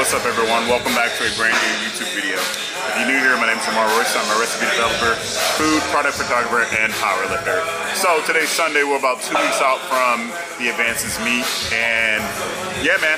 What's up, everyone? Welcome back to a brand new YouTube video. If you're new here, my name is Royce. I'm a recipe developer, food product photographer, and power lifter. So today's Sunday. We're about 2 weeks out from the Advances meet, and yeah, man.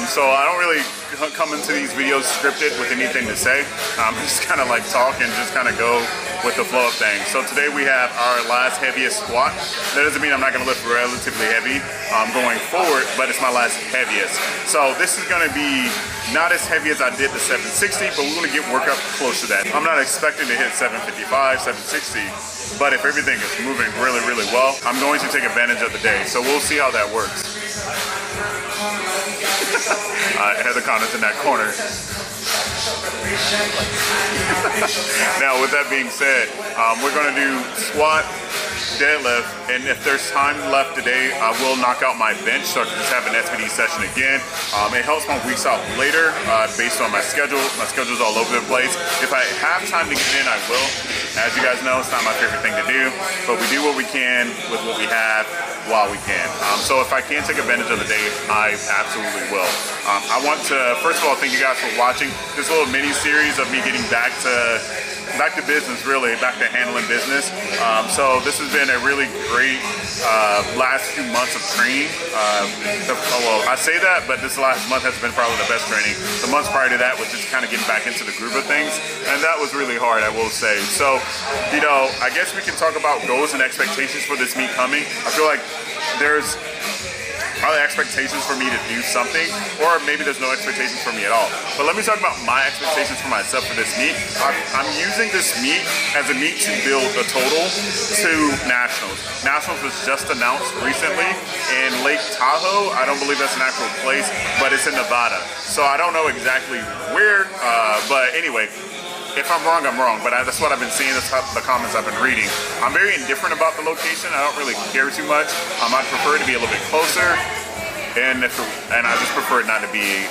So I don't really come into these videos scripted with anything to say. Just kind of like talk and just kind of go with the flow of things. So today we have our last heaviest squat. That doesn't mean I'm not going to lift relatively heavy going forward, but it's my last heaviest. So this is going to be not as heavy as I did the 760, but we're going to get work up close to that. I'm not expecting to hit 755, 760, but if everything is moving really, really well, I'm going to take advantage of the day. So we'll see how that works. Heather Connor's in that corner. Now, with that being said, we're going to do squat, deadlift, and if there's time left today, I will knock out my bench so I can just have an SBD session again. It helps my weeks out later based on my schedule. My schedule's all over the place. If I have time to get in, I will. As you guys know, it's not my favorite thing to do, but we do what we can with what we have while we can. So if I can take advantage of the day, I absolutely will. I want to, first of all, thank you guys for watching this little mini series of me getting back to business, really, back to handling business. So this has been a really great last few months of training. Well, I say that, but this last month has been probably the best training. The months prior to that was just kind of getting back into the groove of things, and that was really hard, I will say. So, you know, I guess we can talk about goals and expectations for this meet coming. I feel like there's probably expectations for me to do something, or maybe there's no expectations for me at all. But let me talk about my expectations for myself for this meet. I'm using this meet as a meet to build a total to Nationals. Nationals was just announced recently in Lake Tahoe. I don't believe that's an actual place, but it's in Nevada. So I don't know exactly where, but anyway, if I'm wrong, I'm wrong, but that's what I've been seeing, that's the comments I've been reading. I'm very indifferent about the location. I don't really care too much. I'd prefer it to be a little bit closer, and I just prefer it not to be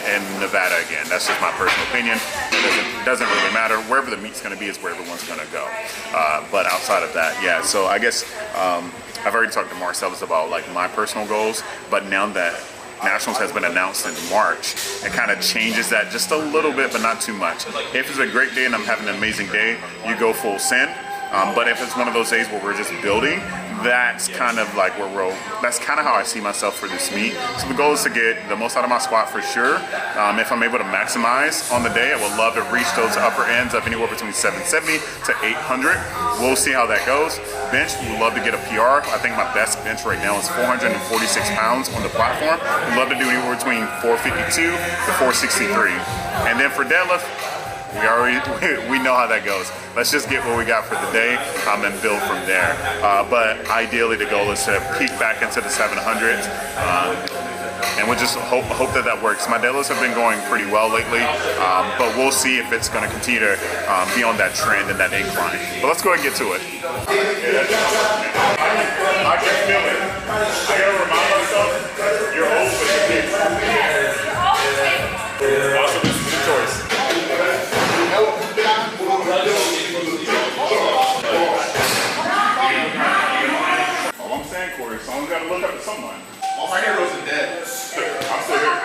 in Nevada again. That's just my personal opinion. It doesn't really matter. Wherever the meet's going to be is where everyone's going to go. But outside of that, yeah. So I guess I've already talked to Marcellus about like my personal goals, but now that Nationals has been announced in March, it kind of changes that just a little bit, but not too much. If it's a great day and I'm having an amazing day, you go full send. But if it's one of those days where we're just building, that's kind of like that's kind of how I see myself for this meet. So the goal is to get the most out of my squat for sure. If I'm able to maximize on the day, I would love to reach those upper ends of anywhere between 770 to 800. We'll see how that goes. Bench, we would love to get a PR. I think my best bench right now is 446 pounds on the platform. We'd love to do anywhere between 452 to 463. And then for deadlift, we know how that goes. Let's just get what we got for the day and build from there. But ideally, the goal is to peak back into the 700s. And we'll just hope that works. My deadlifts have been going pretty well lately, but we'll see if it's going to continue to be on that trend and that incline. But let's go ahead and get to it. I can feel it. I gotta remind myself, you're old with your kids. Also, this is your choice. All I'm saying, Corey, someone's got to look up to someone. All my heroes are dead. I'm still here.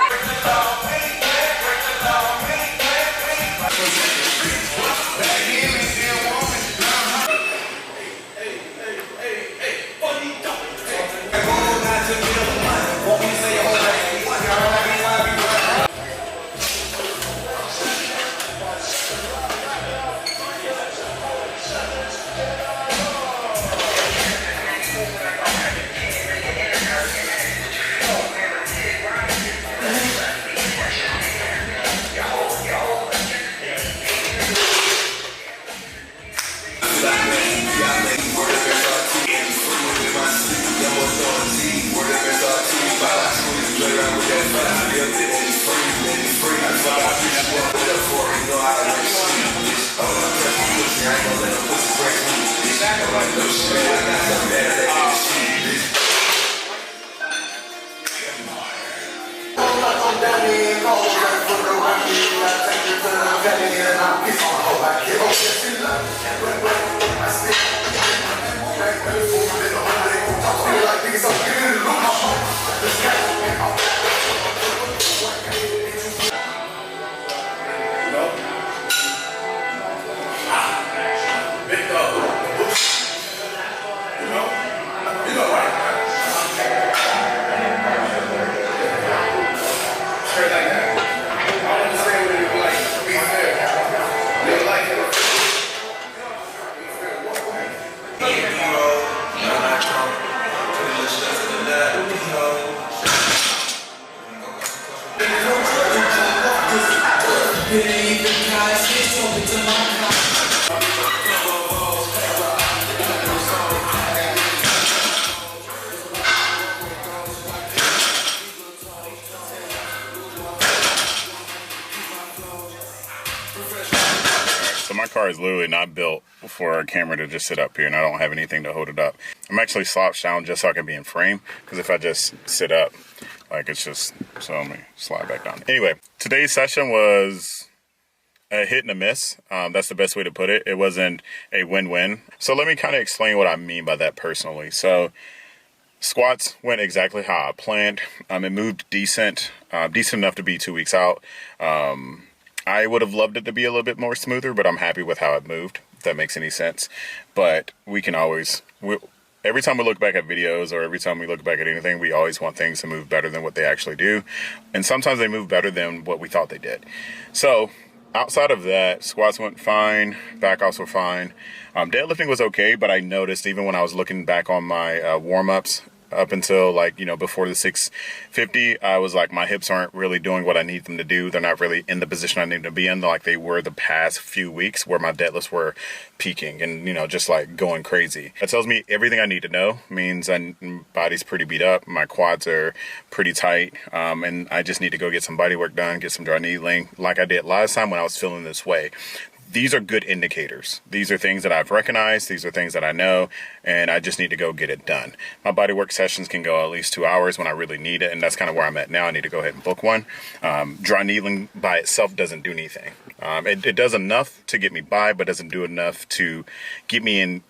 bar is literally not built for a camera to just sit up here, and I don't have anything to hold it up. I'm actually slouched down just so I can be in frame, because if I just sit up, like, it's just, so let me slide back down. Anyway, today's session was a hit and a miss. That's the best way to put it. It wasn't a win-win. So let me kind of explain what I mean by that personally. So squats went exactly how I planned. It moved decent enough to be 2 weeks out. I would have loved it to be a little bit more smoother, but I'm happy with how it moved, if that makes any sense. But we can always, every time we look back at videos or every time we look back at anything, we always want things to move better than what they actually do. And sometimes they move better than what we thought they did. So outside of that, squats went fine, back offs were fine. Deadlifting was okay, but I noticed even when I was looking back on my warm-ups, up until, like, you know, before the 650, I was like, my hips aren't really doing what I need them to do. They're not really in the position I need them to be in, like they were the past few weeks where my deadlifts were peaking and, you know, just like going crazy. That tells me everything I need to know. Means my body's pretty beat up, my quads are pretty tight, and I just need to go get some body work done, get some dry needling like I did last time when I was feeling this way. These are good indicators. These are things that I've recognized. These are things that I know, and I just need to go get it done. My bodywork sessions can go at least 2 hours when I really need it, and that's kind of where I'm at now. I need to go ahead and book one. Dry needling by itself doesn't do anything. It does enough to get me by, but doesn't do enough to get me in.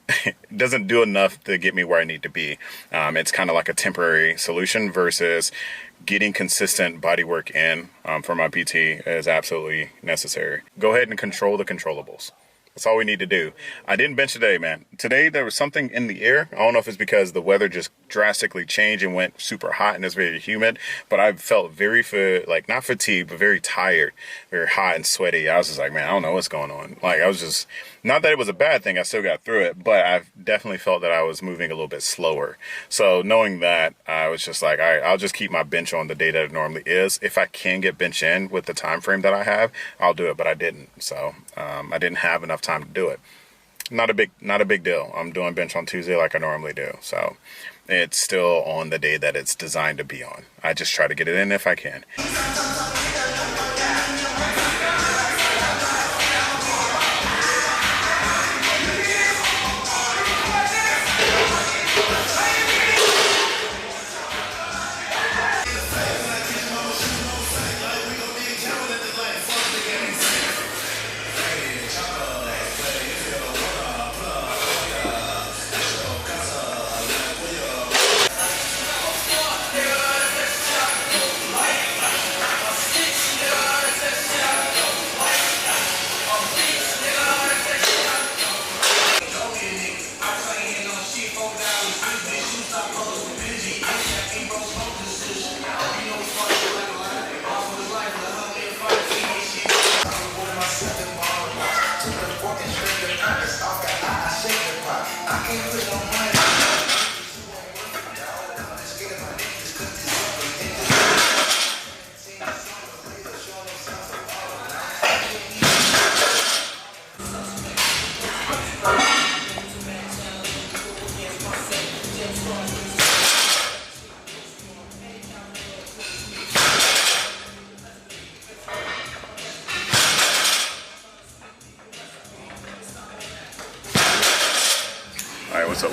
Doesn't do enough to get me where I need to be. It's kind of like a temporary solution versus getting consistent body work in for my PT is absolutely necessary. Go ahead and control the controllables. That's all we need to do. I didn't bench today, man. Today there was something in the air. I don't know if it's because the weather just drastically changed and went super hot and it's very humid, but I felt very, like, not fatigued, but very tired, very hot and sweaty. I was just like, man, I don't know what's going on. Like, I was just, not that it was a bad thing, I still got through it, but I definitely felt that I was moving a little bit slower. So knowing that, I was just like, all right, I'll just keep my bench on the day that it normally is. If I can get bench in with the time frame that I have, I'll do it, but I didn't. So I didn't have enough time to do it. Not a big deal. I'm doing bench on Tuesday like I normally do. So it's still on the day that it's designed to be on. I just try to get it in if I can.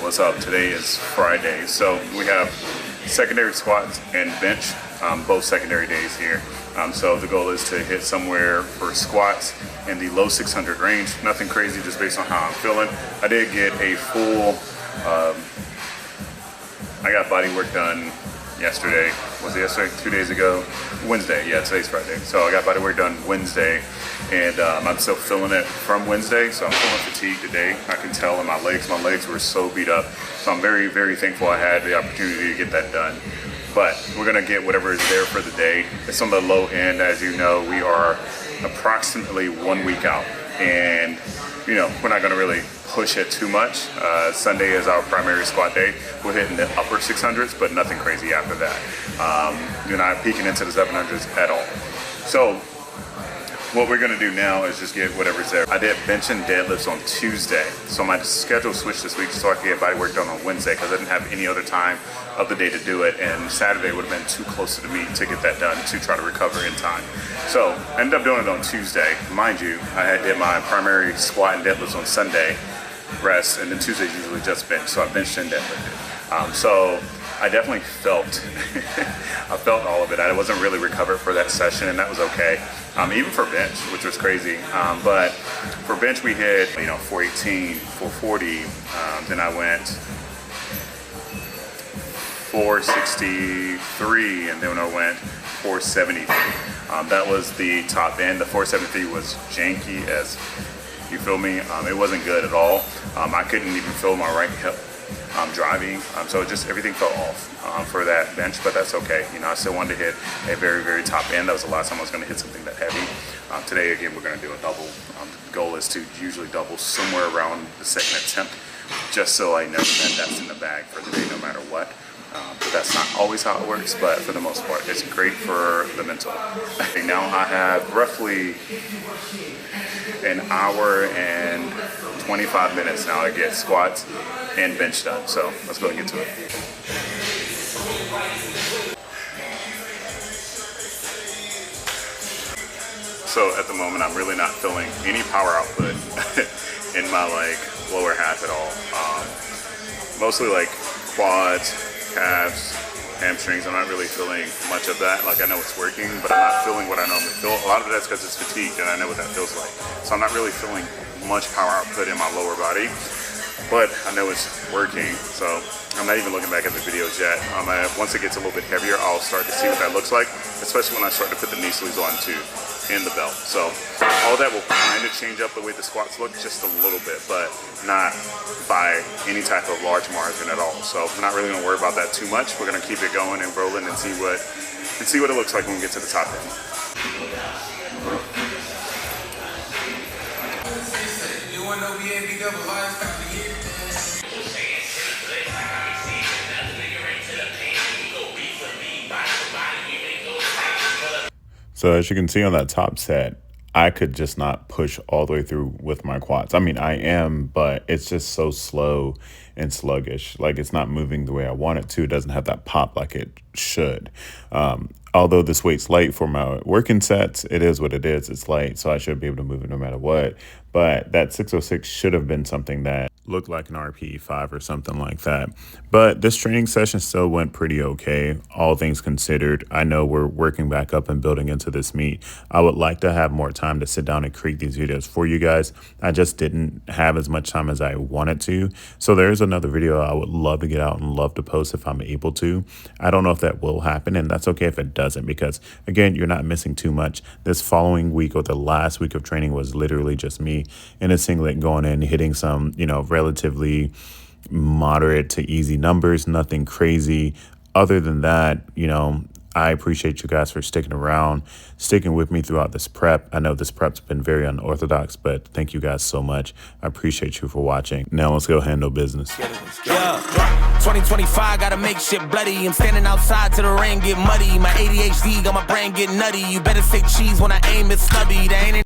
What's up? Today is Friday, so we have secondary squats and bench, both secondary days here. So the goal is to hit somewhere for squats in the low 600 range. Nothing crazy, just based on how I'm feeling. I did get a full, I got body work done yesterday. Was it yesterday? 2 days ago? Wednesday. Yeah, today's Friday. So I got body work done Wednesday, and I'm still feeling it from Wednesday. So I'm feeling fatigued today. I can tell in my legs. My legs were so beat up. So I'm very, very thankful I had the opportunity to get that done. But we're gonna get whatever is there for the day. It's on the low end, as you know. We are approximately 1 week out, and you know, we're not gonna really push it too much. Sunday is our primary squat day. We're hitting the upper 600s, but nothing crazy after that. You're not peaking into the 700s at all. So what we're gonna do now is just get whatever's there. I did bench and deadlifts on Tuesday, so my schedule switched this week so I could get body work done on Wednesday because I didn't have any other time of the day to do it, and Saturday would have been too close to the meet to get that done to try to recover in time. So I ended up doing it on Tuesday. Mind you, I did my primary squat and deadlifts on Sunday, rest, and then Tuesday's usually just bench, so I benched and deadlifted. So I definitely felt, I felt all of it. I wasn't really recovered for that session, and that was okay. Even for bench, which was crazy. But for bench, we hit, 418, 440. Then I went 463, and then I went 473. That was the top end. The 473 was janky as, you feel me? It wasn't good at all. I couldn't even feel my right hip driving, so just everything fell off for that bench, but that's okay. I still wanted to hit a very, very top end. That was the last time I was going to hit something that heavy. Today, again, we're going to do a double. The goal is to usually double somewhere around the second attempt, just so I know that that's in the bag for the day no matter what. But that's not always how it works, but for the most part, it's great for the mental. Okay, now I have roughly an hour and 25 minutes now to get squats and bench done. So let's go and get to it. So at the moment, I'm really not feeling any power output in my lower half at all. Mostly quads, calves, hamstrings. I'm not really feeling much of that. I know it's working, but I'm not feeling what I normally feel. A lot of that's because it's fatigued, and I know what that feels like. So I'm not really feeling much power output in my lower body, but I know it's working. So I'm not even looking back at the videos yet. Once it gets a little bit heavier, I'll start to see what that looks like, especially when I start to put the knee sleeves on too, in the belt. So all that will kind of change up the way the squats look just a little bit, but not by any type of large margin at all. So I'm not really gonna worry about that too much. We're gonna keep it going and rolling and see what it looks like when we get to the top end. So as you can see on that top set, I could just not push all the way through with my quads. I mean, I am, but it's just so slow and sluggish. It's not moving the way I want it to. It doesn't have that pop like it should. Although this weight's light for my working sets, it is what it is. It's light, so I should be able to move it no matter what. But that 606 should have been something that looked like an RPE 5 or something like that. But this training session still went pretty okay, all things considered. I know we're working back up and building into this meet. I would like to have more time to sit down and create these videos for you guys. I just didn't have as much time as I wanted to. So there's another video I would love to get out and love to post if I'm able to. I don't know if that will happen, and that's okay if it doesn't, because again, you're not missing too much. This following week, or the last week of training, was literally just me in a singlet going in, hitting some, relatively moderate to easy numbers, nothing crazy. Other than that, I appreciate you guys for sticking around, sticking with me throughout this prep. I know this prep's been very unorthodox, but thank you guys so much. I appreciate you for watching. Now let's go handle business. Yeah. 2025, gotta make shit bloody. I'm standing outside till the rain get muddy. My ADHD got my brain get nutty. You better say cheese when I aim it stubby. That ain't